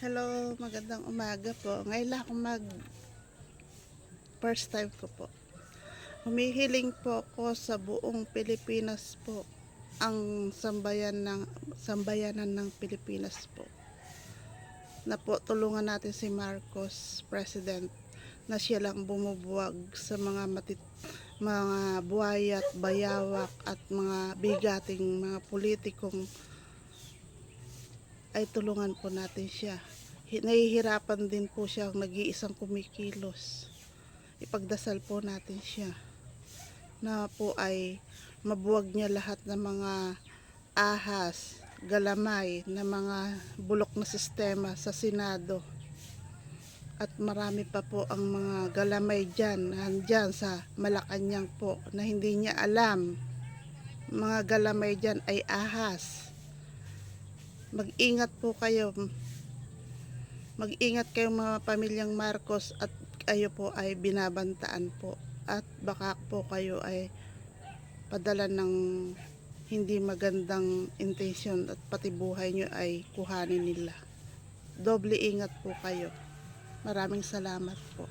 Hello, magandang umaga po. Ngayon lang ako first time ko po. Humihiling po ako sa buong Pilipinas po, ang sambayanan ng Pilipinas po. Na po tulungan natin si Marcos, President, na siya lang bumubuwag sa mga buhayat, bayawak at mga bigating mga politikong ay tulungan po natin siya. Nahihirapan din po siya nag-iisang kumikilos. Ipagdasal po natin siya na po ay mabuwag niya lahat ng mga ahas, galamay na mga bulok na sistema sa Senado. At marami pa po ang mga galamay nandyan sa Malacanang po na hindi niya alam. Mga galamay dyan ay ahas. Mag-ingat po kayo. Mag-ingat kayo mga pamilyang Marcos at kayo po ay binabantaan po. At baka po kayo ay padala ng hindi magandang intensyon at pati buhay nyo ay kuhanin nila. Doble ingat po kayo. Maraming salamat po.